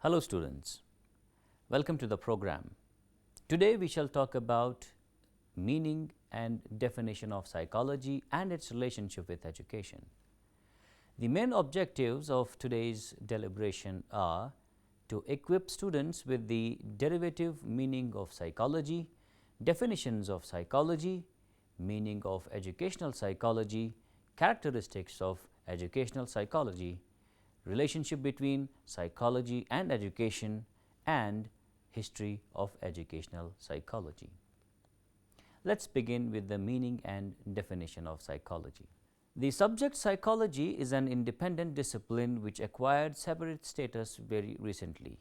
Hello students, welcome to the program. Today we shall talk about meaning and definition of psychology and its relationship with education. The main objectives of today's deliberation are to equip students with the derivative meaning of psychology, definitions of psychology, meaning of educational psychology, characteristics of educational psychology, relationship between psychology and education, and history of educational psychology. Let's begin with the meaning and definition of psychology. The subject psychology is an independent discipline which acquired separate status very recently.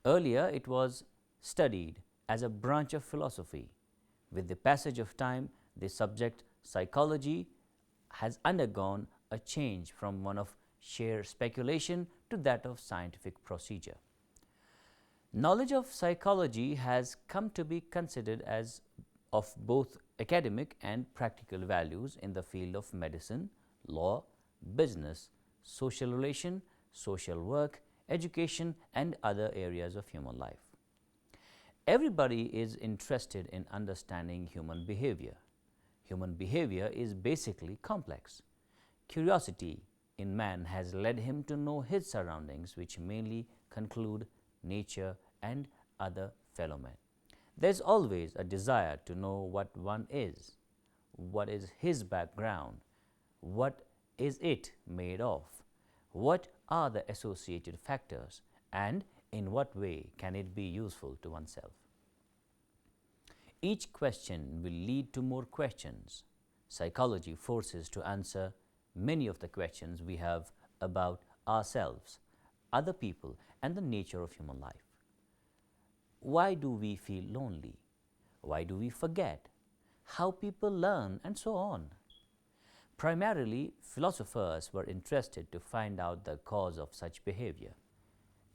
Earlier, it was studied as a branch of philosophy. With the passage of time, the subject psychology has undergone a change from one of sheer speculation to that of scientific procedure. Knowledge of psychology has come to be considered as of both academic and practical values in the field of medicine, law, business, social relation, social work, education, and other areas of human life. Everybody is interested in understanding human behavior. Human behavior is basically complex. Curiosity in man has led him to know his surroundings, which mainly conclude nature and other fellow men. There is always a desire to know what one is, what is his background, what is it made of, what are the associated factors, and in what way can it be useful to oneself. Each question will lead to more questions. Psychology forces to answer many of the questions we have about ourselves, other people, and the nature of human life. Why do we feel lonely? Why do we forget? How people learn, and so on. Primarily, philosophers were interested to find out the cause of such behavior.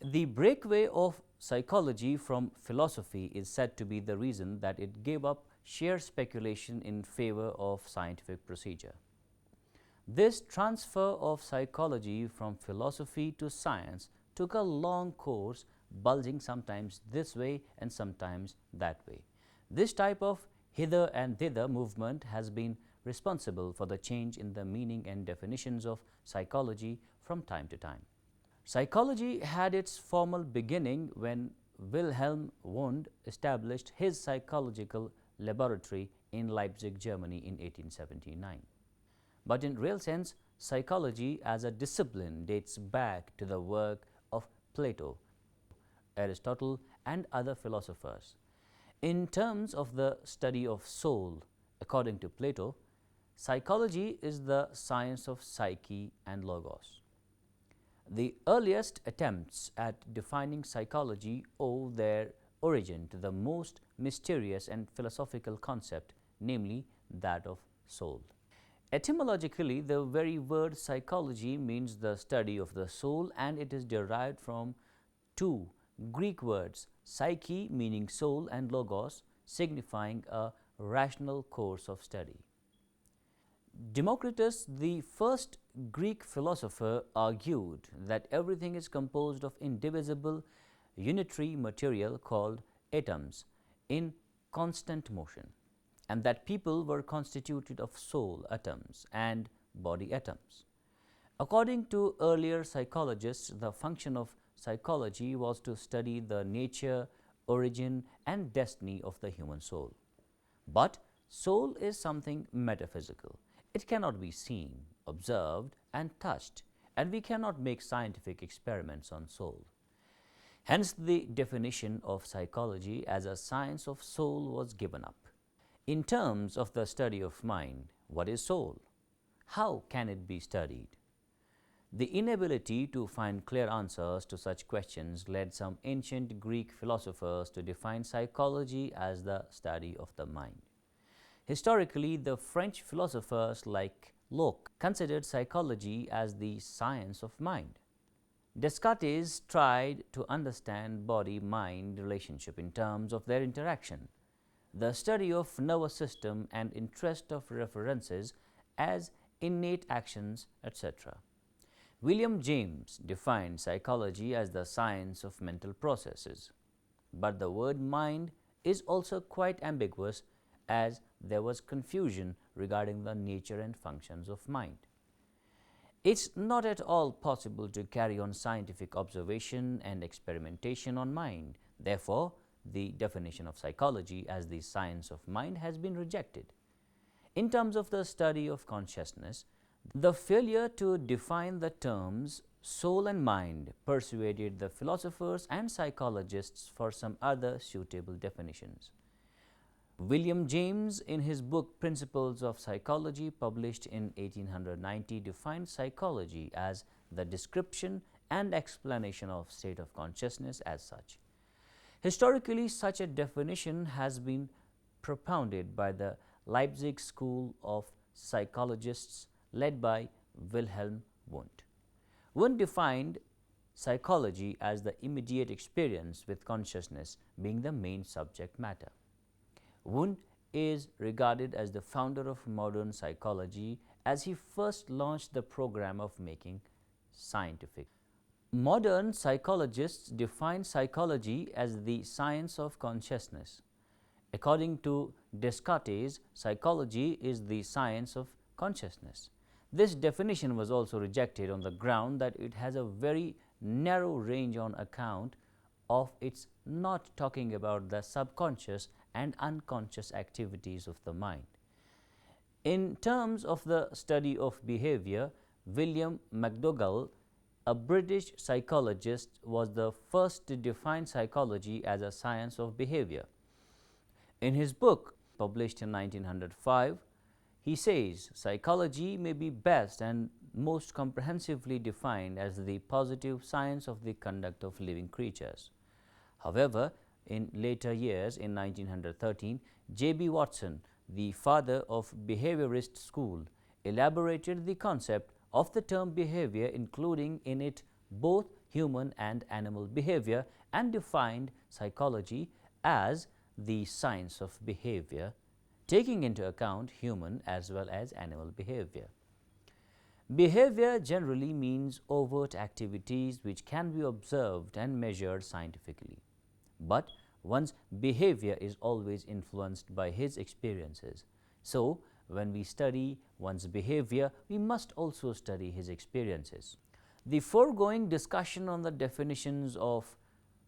The breakaway of psychology from philosophy is said to be the reason that it gave up sheer speculation in favor of scientific procedure. This transfer of psychology from philosophy to science took a long course, bulging sometimes this way and sometimes that way. This type of hither and thither movement has been responsible for the change in the meaning and definitions of psychology from time to time. Psychology had its formal beginning when Wilhelm Wundt established his psychological laboratory in Leipzig, Germany in 1879. But in real sense, psychology as a discipline dates back to the work of Plato, Aristotle, and other philosophers. In terms of the study of soul, according to Plato, psychology is the science of psyche and logos. The earliest attempts at defining psychology owe their origin to the most mysterious and philosophical concept, namely that of soul. Etymologically, the very word psychology means the study of the soul, and it is derived from two Greek words, psyche meaning soul and logos signifying a rational course of study. Democritus, the first Greek philosopher, argued that everything is composed of indivisible, unitary material called atoms in constant motion, and that people were constituted of soul atoms and body atoms. According to earlier psychologists, the function of psychology was to study the nature, origin, and destiny of the human soul. But soul is something metaphysical. It cannot be seen, observed, and touched, and we cannot make scientific experiments on soul. Hence, the definition of psychology as a science of soul was given up. In terms of the study of mind, what is soul? How can it be studied? The inability to find clear answers to such questions led some ancient Greek philosophers to define psychology as the study of the mind. Historically, the French philosophers like Locke considered psychology as the science of mind. Descartes tried to understand body-mind relationship in terms of their interaction, the study of nervous system and interest of references as innate actions, etc. William James defined psychology as the science of mental processes. But the word mind is also quite ambiguous, as there was confusion regarding the nature and functions of mind. It's not at all possible to carry on scientific observation and experimentation on mind. Therefore, the definition of psychology as the science of mind has been rejected. In terms of the study of consciousness, the failure to define the terms soul and mind persuaded the philosophers and psychologists for some other suitable definitions. William James, in his book Principles of Psychology, published in 1890, defined psychology as the description and explanation of state of consciousness as such. Historically, such a definition has been propounded by the Leipzig School of Psychologists led by Wilhelm Wundt. Wundt defined psychology as the immediate experience with consciousness being the main subject matter. Wundt is regarded as the founder of modern psychology, as he first launched the program of making scientific. Modern psychologists define psychology as the science of consciousness. According to Descartes, psychology is the science of consciousness. This definition was also rejected on the ground that it has a very narrow range on account of its not talking about the subconscious and unconscious activities of the mind. In terms of the study of behavior, William McDougall, a British psychologist, was the first to define psychology as a science of behavior. In his book, published in 1905, he says psychology may be best and most comprehensively defined as the positive science of the conduct of living creatures. However, in later years, in 1913, J.B. Watson, the father of behaviorist school, elaborated the concept of the term behavior, including in it both human and animal behavior, and defined psychology as the science of behavior, taking into account human as well as animal behavior. Behavior generally means overt activities which can be observed and measured scientifically. But one's behavior is always influenced by his experiences. So, when we study one's behavior, we must also study his experiences. The foregoing discussion on the definitions of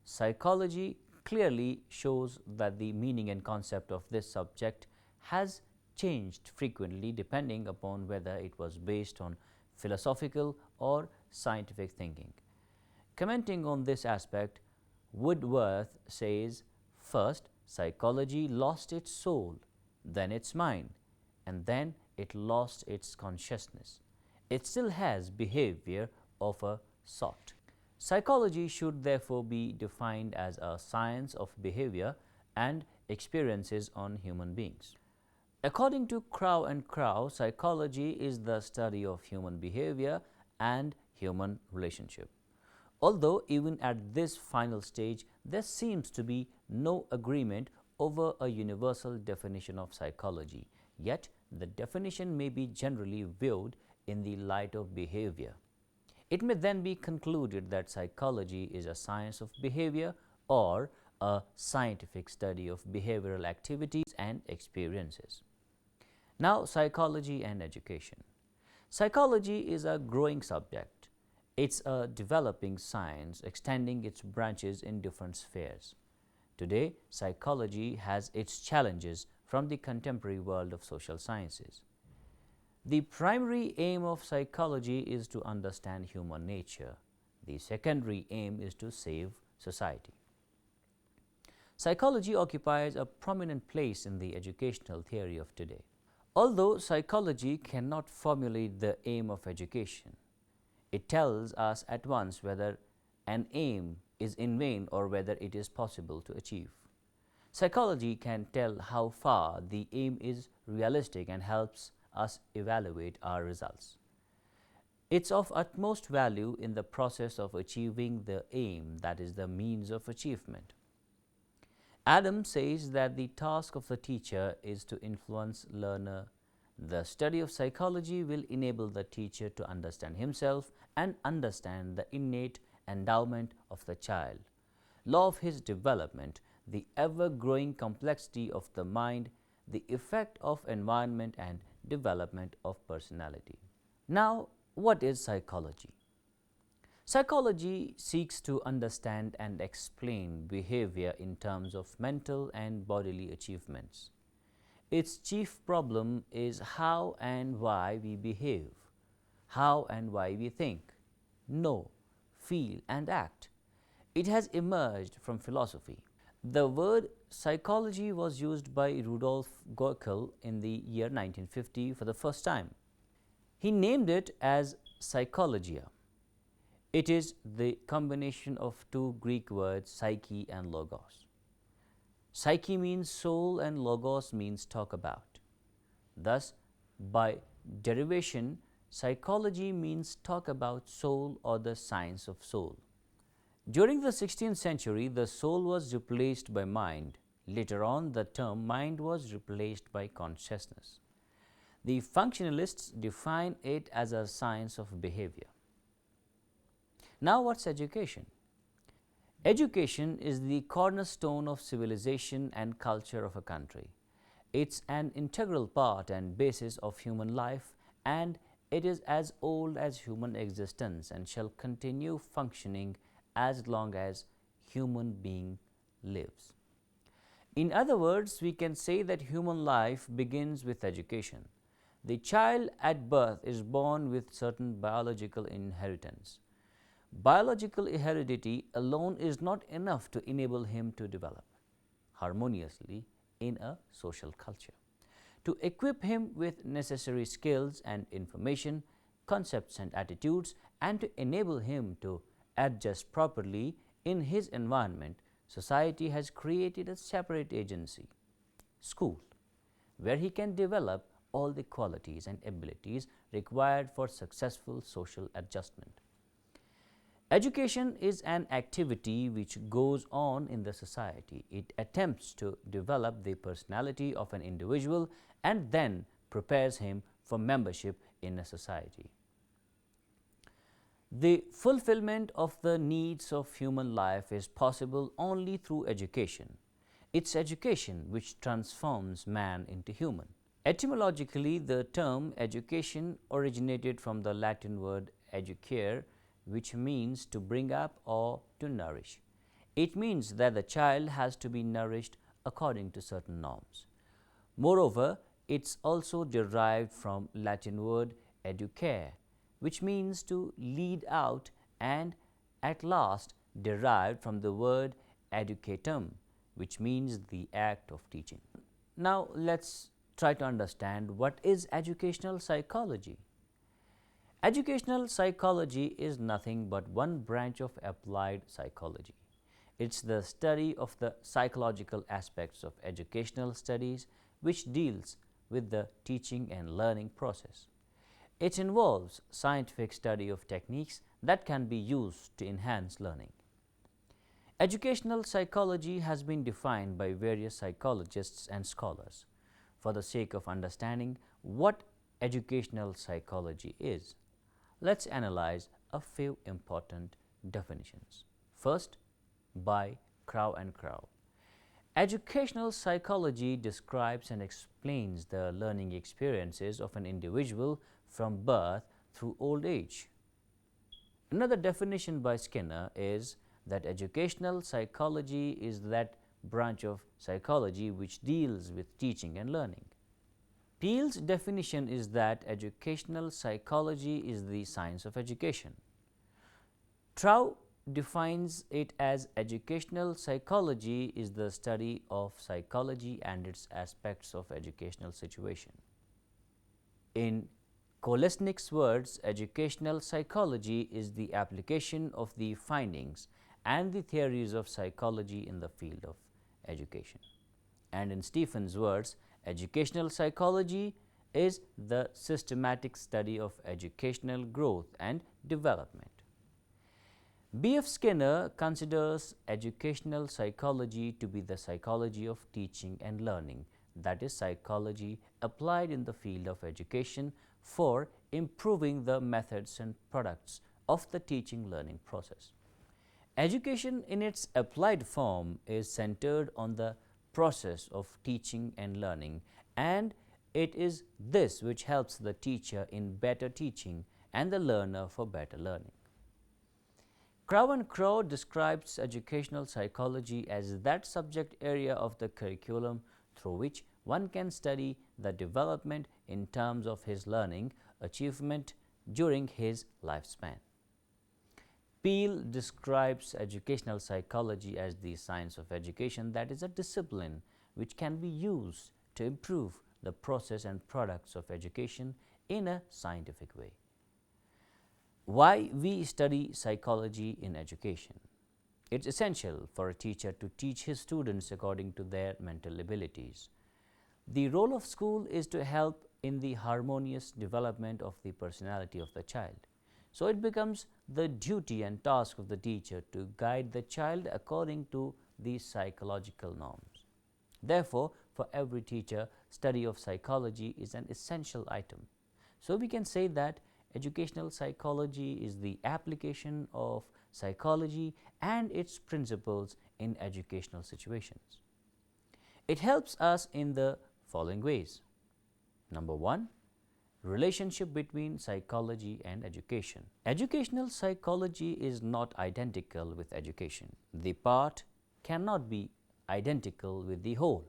psychology clearly shows that the meaning and concept of this subject has changed frequently depending upon whether it was based on philosophical or scientific thinking. Commenting on this aspect, Woodworth says, first, psychology lost its soul, then its mind, and then it lost its consciousness. It still has behavior of a sort. Psychology should therefore be defined as a science of behavior and experiences on human beings. According to Crow and Crow, psychology is the study of human behavior and human relationship. Although even at this final stage, there seems to be no agreement over a universal definition of psychology, yet the definition may be generally viewed in the light of behavior. It may then be concluded that psychology is a science of behavior or a scientific study of behavioral activities and experiences. Now, psychology and education. Psychology is a growing subject. It's a developing science extending its branches in different spheres. Today, psychology has its challenges from the contemporary world of social sciences. The primary aim of psychology is to understand human nature. The secondary aim is to save society. Psychology occupies a prominent place in the educational theory of today. Although psychology cannot formulate the aim of education, it tells us at once whether an aim is in vain or whether it is possible to achieve. Psychology can tell how far the aim is realistic and helps us evaluate our results. It's of utmost value in the process of achieving the aim, that is, the means of achievement. Adam says that the task of the teacher is to influence learner The study of psychology will enable the teacher to understand himself and understand the innate endowment of the child, law of his development, the ever-growing complexity of the mind, the effect of environment and development of personality. Now, what is psychology? Psychology seeks to understand and explain behavior in terms of mental and bodily achievements. Its chief problem is how and why we behave, how and why we think, know, feel and act. It has emerged from philosophy. The word psychology was used by Rudolf Goeckel in the year 1950 for the first time. He named it as psychologia. It is the combination of two Greek words, psyche and logos. Psyche means soul and logos means talk about. Thus, by derivation, psychology means talk about soul or the science of soul. During the 16th century, the soul was replaced by mind. Later on, the term mind was replaced by consciousness. The functionalists define it as a science of behavior. Now, what's education? Education is the cornerstone of civilization and culture of a country. It's an integral part and basis of human life, and it is as old as human existence and shall continue functioning as long as human being lives. In other words, we can say that human life begins with education. The child at birth is born with certain biological inheritance. Biological heredity alone is not enough to enable him to develop harmoniously in a social culture, to equip him with necessary skills and information, concepts and attitudes, and to enable him to adjust properly in his environment. Society has created a separate agency, school, where he can develop all the qualities and abilities required for successful social adjustment. Education is an activity which goes on in the society. It attempts to develop the personality of an individual and then prepares him for membership in a society. The fulfillment of the needs of human life is possible only through education. It's education which transforms man into human. Etymologically, the term education originated from the Latin word educare, which means to bring up or to nourish. It means that the child has to be nourished according to certain norms. Moreover, it's also derived from Latin word educare, which means to lead out, and at last derived from the word educatum, which means the act of teaching. Now, let's try to understand what is educational psychology. Educational psychology is nothing but one branch of applied psychology. It's the study of the psychological aspects of educational studies which deals with the teaching and learning process. It involves scientific study of techniques that can be used to enhance learning. Educational psychology has been defined by various psychologists and scholars. For the sake of understanding what educational psychology is, let's analyze a few important definitions. First, by Crow and Crow. Educational psychology describes and explains the learning experiences of an individual from birth through old age. Another definition by Skinner is that educational psychology is that branch of psychology which deals with teaching and learning. Peale's definition is that educational psychology is the science of education. Trow defines it as educational psychology is the study of psychology and its aspects of educational situation. In Kolesnik's words, educational psychology is the application of the findings and the theories of psychology in the field of education. And in Stephen's words, educational psychology is the systematic study of educational growth and development. B.F. Skinner considers educational psychology to be the psychology of teaching and learning, that is psychology applied in the field of education for improving the methods and products of the teaching learning process. Education in its applied form is centered on the process of teaching and learning, and it is this which helps the teacher in better teaching and the learner for better learning. Crow and Crow describes educational psychology as that subject area of the curriculum through which one can study the development in terms of his learning achievement during his lifespan. Peel describes educational psychology as the science of education that is a discipline which can be used to improve the process and products of education in a scientific way. Why we study psychology in education? It's essential for a teacher to teach his students according to their mental abilities. The role of school is to help in the harmonious development of the personality of the child. So it becomes the duty and task of the teacher to guide the child according to these psychological norms. Therefore, for every teacher, study of psychology is an essential item. So we can say that educational psychology is the application of psychology and its principles in educational situations. It helps us in the following ways. Number one, relationship between psychology and education. Educational psychology is not identical with education. The part cannot be identical with the whole.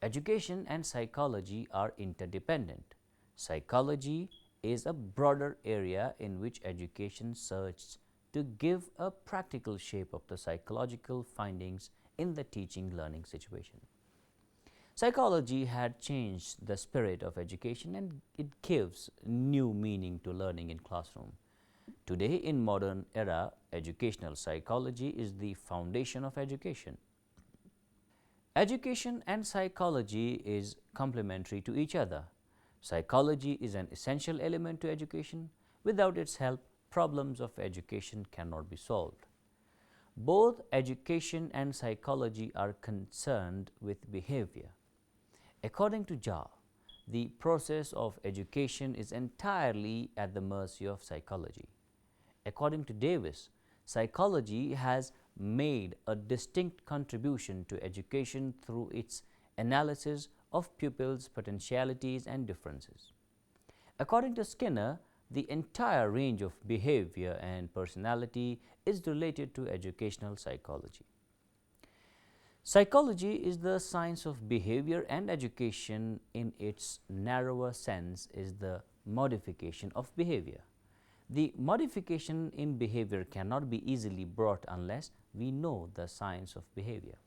Education and psychology are interdependent. Psychology is a broader area in which education searches to give a practical shape of the psychological findings in the teaching learning situation. Psychology had changed the spirit of education and it gives new meaning to learning in classroom. Today in modern era, educational psychology is the foundation of education. Education and psychology is complementary to each other. Psychology is an essential element to education. Without its help, problems of education cannot be solved. Both education and psychology are concerned with behavior. According to Jha, the process of education is entirely at the mercy of psychology. According to Davis, psychology has made a distinct contribution to education through its analysis of pupils' potentialities and differences. According to Skinner, the entire range of behavior and personality is related to educational psychology. Psychology is the science of behavior, and education in its narrower sense is the modification of behavior. The modification in behavior cannot be easily brought unless we know the science of behavior.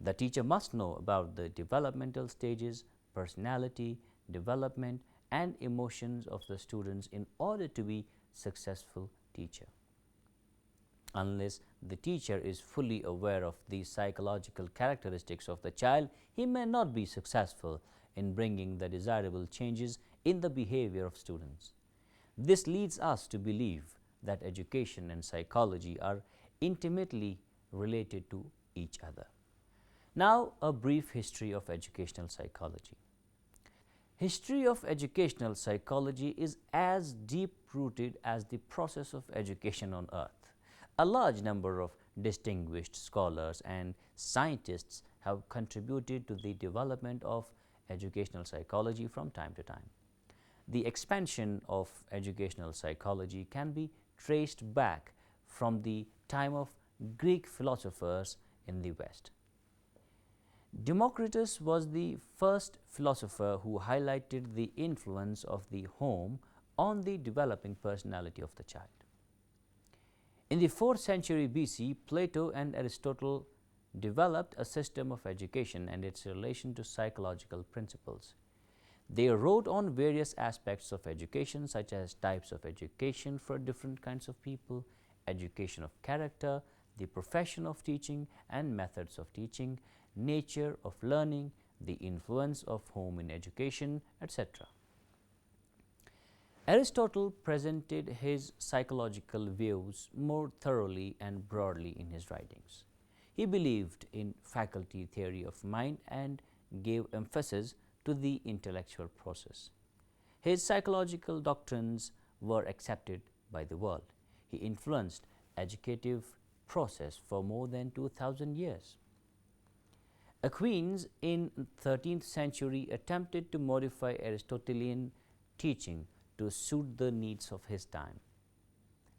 The teacher must know about the developmental stages, personality, development, and emotions of the students in order to be successful teacher. Unless the teacher is fully aware of the psychological characteristics of the child, he may not be successful in bringing the desirable changes in the behavior of students. This leads us to believe that education and psychology are intimately related to each other. Now, a brief history of educational psychology. History of educational psychology is as deep-rooted as the process of education on earth. A large number of distinguished scholars and scientists have contributed to the development of educational psychology from time to time. The expansion of educational psychology can be traced back from the time of Greek philosophers in the West. Democritus was the first philosopher who highlighted the influence of the home on the developing personality of the child. In the 4th century BC, Plato and Aristotle developed a system of education and its relation to psychological principles. They wrote on various aspects of education, such as types of education for different kinds of people, education of character, the profession of teaching and methods of teaching, nature of learning, the influence of home in education, etc. Aristotle presented his psychological views more thoroughly and broadly in his writings. He believed in faculty theory of mind and gave emphasis to the intellectual process. His psychological doctrines were accepted by the world. He influenced educative process for more than 2000 years. Aquinas in 13th century attempted to modify Aristotelian teaching to suit the needs of his time.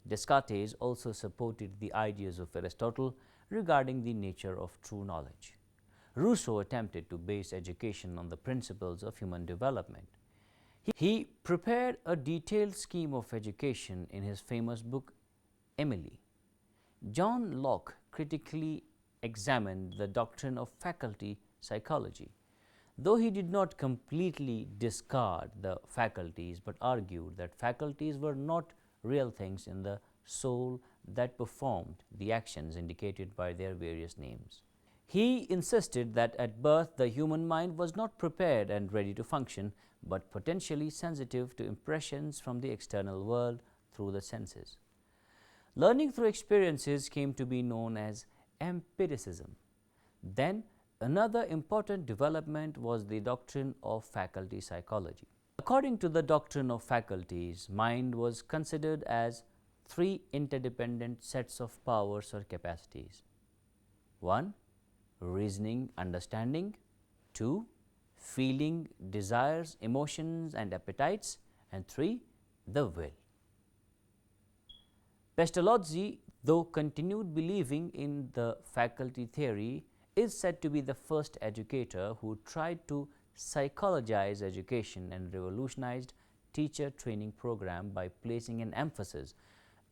Descartes also supported the ideas of Aristotle regarding the nature of true knowledge. Rousseau attempted to base education on the principles of human development. He prepared a detailed scheme of education in his famous book, Emile. John Locke critically examined the doctrine of faculty psychology, though he did not completely discard the faculties but argued that faculties were not real things in the soul that performed the actions indicated by their various names. He insisted that at birth the human mind was not prepared and ready to function, but potentially sensitive to impressions from the external world through the senses. Learning through experiences came to be known as empiricism. Then, another important development was the doctrine of faculty psychology. According to the doctrine of faculties, mind was considered as three interdependent sets of powers or capacities. 1. Reasoning, understanding. 2. Feeling, desires, emotions and appetites. And 3. The will. Pestalozzi, though continued believing in the faculty theory, is said to be the first educator who tried to psychologize education and revolutionized teacher training program by placing an emphasis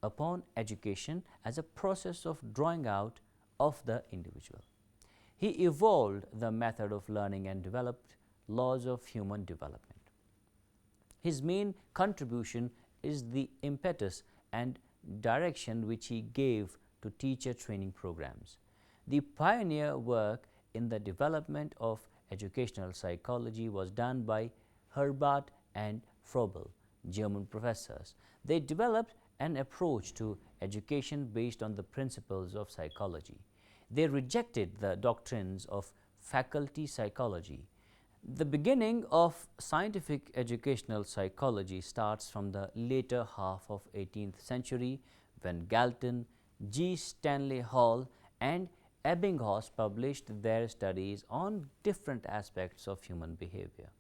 upon education as a process of drawing out of the individual. He evolved the method of learning and developed laws of human development. His main contribution is the impetus and direction which he gave to teacher training programs. The pioneer work in the development of educational psychology was done by Herbart and Froebel, German professors. They developed an approach to education based on the principles of psychology. They rejected the doctrines of faculty psychology. The beginning of scientific educational psychology starts from the later half of 18th century when Galton, G. Stanley Hall and Ebbinghaus published their studies on different aspects of human behavior.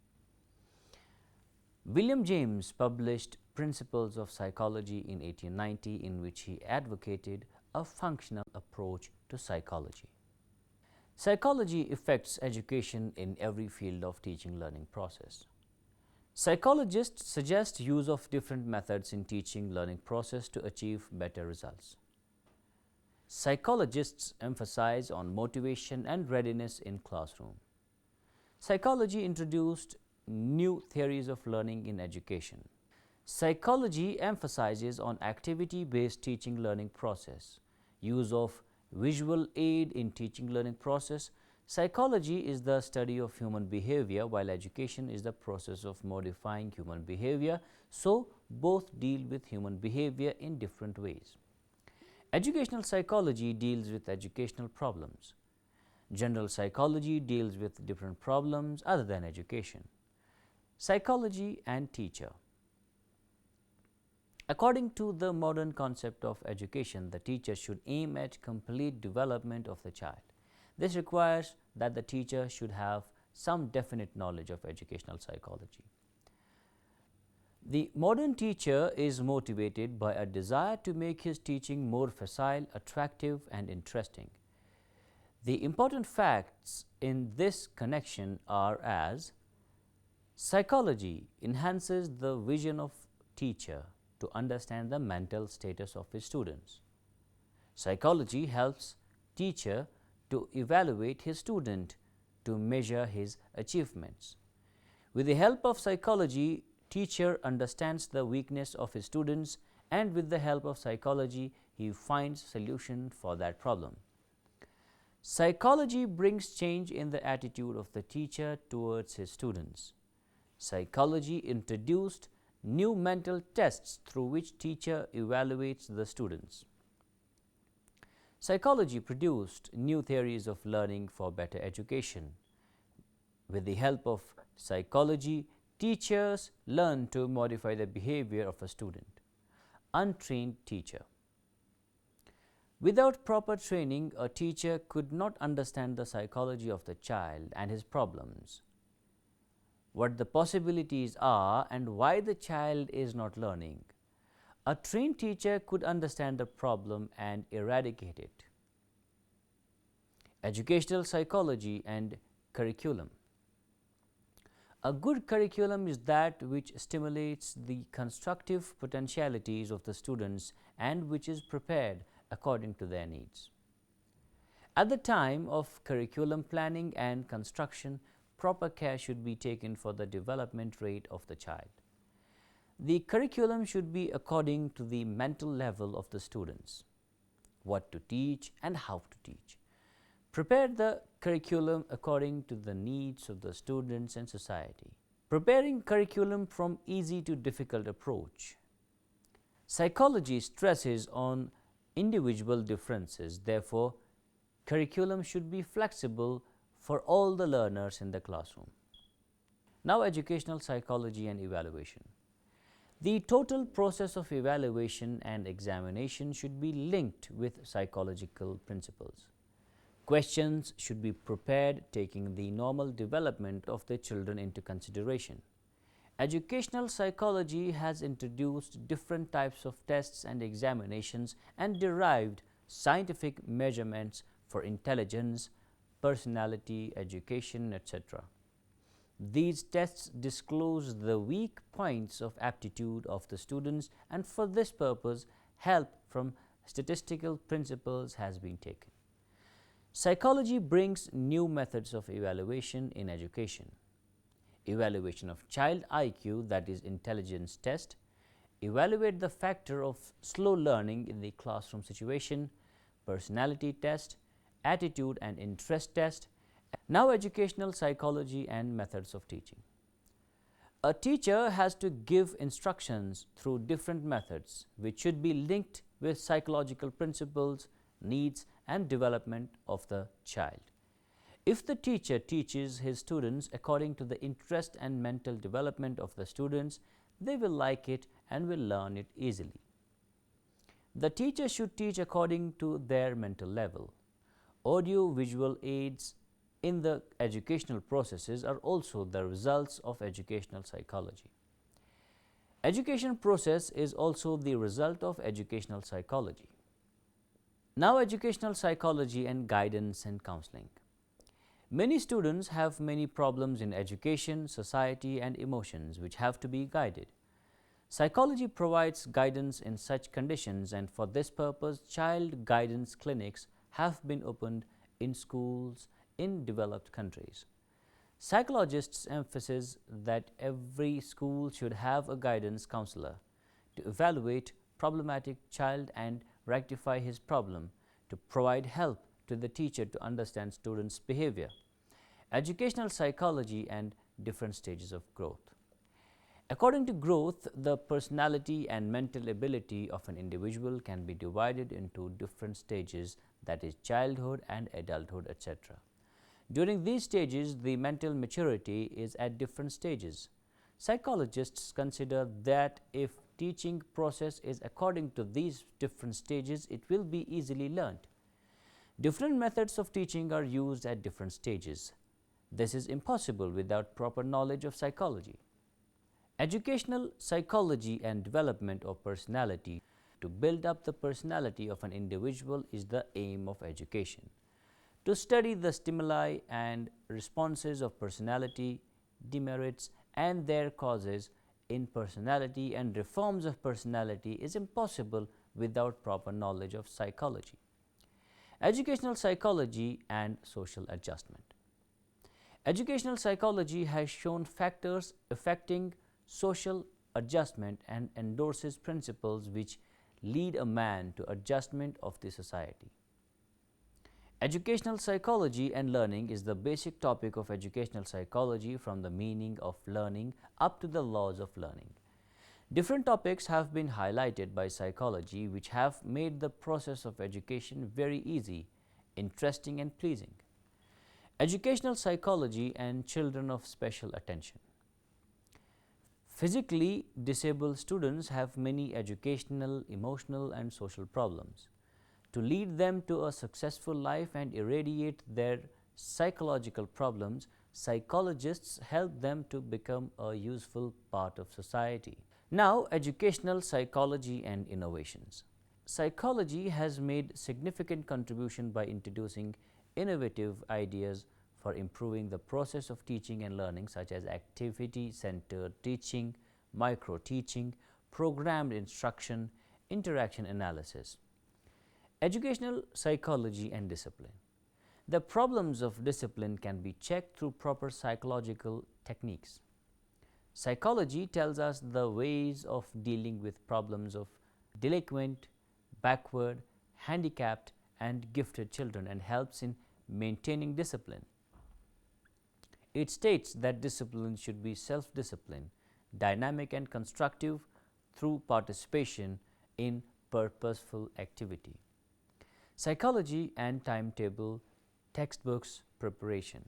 William James published Principles of Psychology in 1890, in which he advocated a functional approach to psychology. Psychology affects education in every field of teaching-learning process. Psychologists suggest use of different methods in teaching-learning process to achieve better results. Psychologists emphasize on motivation and readiness in classroom. Psychology introduced new theories of learning in education. Psychology emphasizes on activity-based teaching-learning process, use of visual aid in teaching-learning process. Psychology is the study of human behavior, while education is the process of modifying human behavior, so both deal with human behavior in different ways. Educational psychology deals with educational problems. General psychology deals with different problems other than education. Psychology and teacher. According to the modern concept of education, the teacher should aim at complete development of the child. This requires that the teacher should have some definite knowledge of educational psychology. The modern teacher is motivated by a desire to make his teaching more facile, attractive, and interesting. The important facts in this connection are as psychology enhances the vision of teacher to understand the mental status of his students. Psychology helps teacher to evaluate his student to measure his achievements. With the help of psychology, teacher understands the weakness of his students, and with the help of psychology, he finds solution for that problem. Psychology brings change in the attitude of the teacher towards his students. Psychology introduced new mental tests through which teacher evaluates the students. Psychology produced new theories of learning for better education. With the help of psychology, teachers learn to modify the behavior of a student. Untrained teacher. Without proper training, a teacher could not understand the psychology of the child and his problems, what the possibilities are, and why the child is not learning. A trained teacher could understand the problem and eradicate it. Educational psychology and curriculum. A good curriculum is that which stimulates the constructive potentialities of the students and which is prepared according to their needs. At the time of curriculum planning and construction, proper care should be taken for the development rate of the child. The curriculum should be according to the mental level of the students, what to teach and how to teach. Prepare the curriculum according to the needs of the students and society. Preparing curriculum from easy to difficult approach. Psychology stresses on individual differences, therefore, curriculum should be flexible for all the learners in the classroom. Now, educational psychology and evaluation. The total process of evaluation and examination should be linked with psychological principles. Questions should be prepared taking the normal development of the children into consideration. Educational psychology has introduced different types of tests and examinations and derived scientific measurements for intelligence, personality, education, etc. These tests disclose the weak points of aptitude of the students, and for this purpose, help from statistical principles has been taken. Psychology brings new methods of evaluation in education. Evaluation of child IQ, that is intelligence test. Evaluate the factor of slow learning in the classroom situation. Personality test. Attitude and interest test. Now, educational psychology and methods of teaching. A teacher has to give instructions through different methods which should be linked with psychological principles, needs and development of the child. If the teacher teaches his students according to the interest and mental development of the students, they will like it and will learn it easily. The teacher should teach according to their mental level. Audio-visual aids in the educational processes are also the results of educational psychology. Education process is also the result of educational psychology. Now, educational psychology and guidance and counseling. Many students have many problems in education, society and emotions which have to be guided. Psychology provides guidance in such conditions, and for this purpose, child guidance clinics have been opened in schools in developed countries. Psychologists emphasize that every school should have a guidance counselor to evaluate problematic child and rectify his problem, to provide help to the teacher to understand students' behavior. Educational psychology and different stages of growth. According to growth, the personality and mental ability of an individual can be divided into different stages, that is childhood and adulthood, etc. During these stages, the mental maturity is at different stages. Psychologists consider that if teaching process is according to these different stages, it will be easily learned. Different methods of teaching are used at different stages. This is impossible without proper knowledge of psychology. Educational psychology and development of personality. To build up the personality of an individual is the aim of education. To study the stimuli and responses of personality, demerits and their causes in personality and reforms of personality is impossible without proper knowledge of psychology. Educational psychology and social adjustment. Educational psychology has shown factors affecting social adjustment and endorses principles which lead a man to adjustment of the society. Educational psychology and learning is the basic topic of educational psychology, from the meaning of learning up to the laws of learning. Different topics have been highlighted by psychology which have made the process of education very easy, interesting and pleasing. Educational psychology and children of special attention. Physically disabled students have many educational, emotional, and social problems. To lead them to a successful life and irradiate their psychological problems, psychologists help them to become a useful part of society. Now, educational psychology and innovations. Psychology has made significant contribution by introducing innovative ideas for improving the process of teaching and learning, such as activity-centered teaching, micro-teaching, programmed instruction, interaction analysis. Educational psychology and discipline. The problems of discipline can be checked through proper psychological techniques. Psychology tells us the ways of dealing with problems of delinquent, backward, handicapped, and gifted children and helps in maintaining discipline. It states that discipline should be self-discipline, dynamic and constructive through participation in purposeful activity. Psychology and timetable textbooks preparation.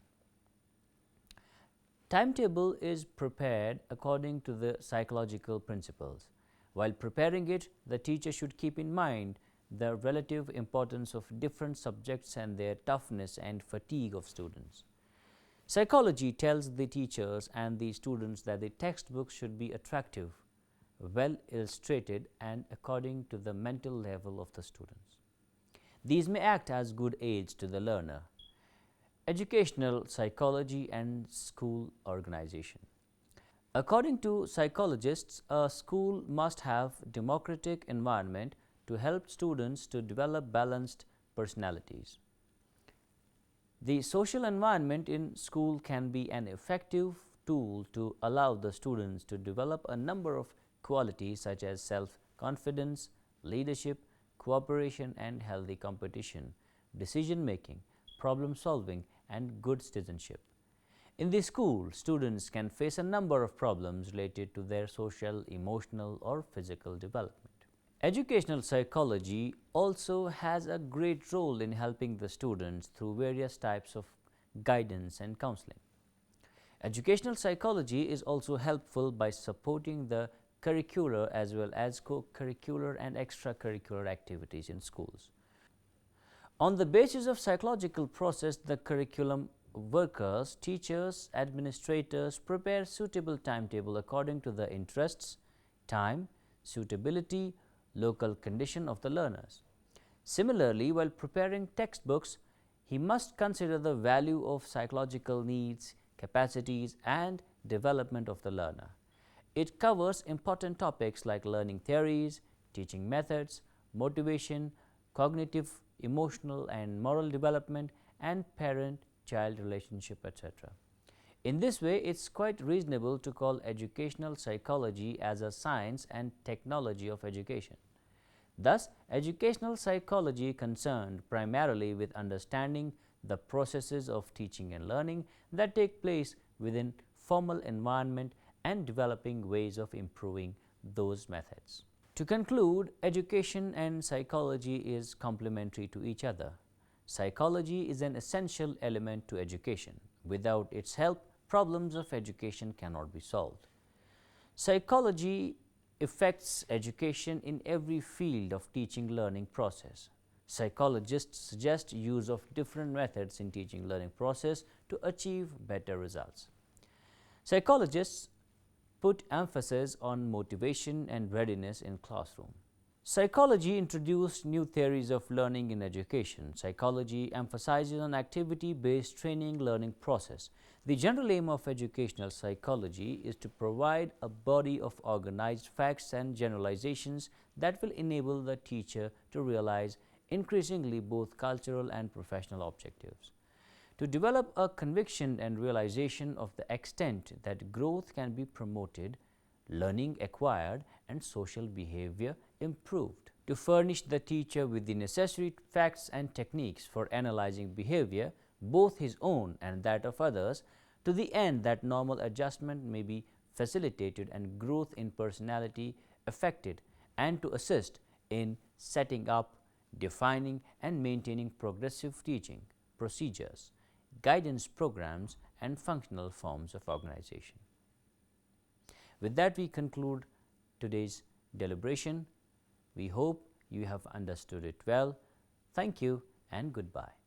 Timetable is prepared according to the psychological principles. While preparing it, the teacher should keep in mind the relative importance of different subjects and their toughness and fatigue of students. Psychology tells the teachers and the students that the textbooks should be attractive, well illustrated, and according to the mental level of the students. These may act as good aids to the learner. Educational psychology and school organization. According to psychologists, a school must have democratic environment to help students to develop balanced personalities. The social environment in school can be an effective tool to allow the students to develop a number of qualities such as self-confidence, leadership, cooperation and healthy competition, decision-making, problem-solving, and good citizenship. In the school, students can face a number of problems related to their social, emotional, or physical development. Educational psychology also has a great role in helping the students through various types of guidance and counseling. Educational psychology is also helpful by supporting the curricular as well as co-curricular and extracurricular activities in schools. On the basis of psychological process, the curriculum workers, teachers, administrators prepare suitable timetable according to the interests, time, suitability, local condition of the learners. Similarly, while preparing textbooks, he must consider the value of psychological needs, capacities, and development of the learner. It covers important topics like learning theories, teaching methods, motivation, cognitive, emotional, and moral development, and parent-child relationship, etc. In this way, it's quite reasonable to call educational psychology as a science and technology of education. Thus, educational psychology concerned primarily with understanding the processes of teaching and learning that take place within formal environment and developing ways of improving those methods. To conclude, education and psychology is complementary to each other. Psychology is an essential element to education. Without its help, problems of education cannot be solved. Psychology affects education in every field of teaching-learning process. Psychologists suggest use of different methods in teaching-learning process to achieve better results. Psychologists put emphasis on motivation and readiness in classroom. Psychology introduced new theories of learning in education. Psychology emphasizes on activity-based training learning process. The general aim of educational psychology is to provide a body of organized facts and generalizations that will enable the teacher to realize increasingly both cultural and professional objectives. To develop a conviction and realization of the extent that growth can be promoted, learning acquired, and social behavior improved. To furnish the teacher with the necessary facts and techniques for analyzing behavior, both his own and that of others, to the end that normal adjustment may be facilitated and growth in personality affected, and to assist in setting up, defining, and maintaining progressive teaching procedures, guidance programs, and functional forms of organization. With that, we conclude today's deliberation. We hope you have understood it well. Thank you and goodbye.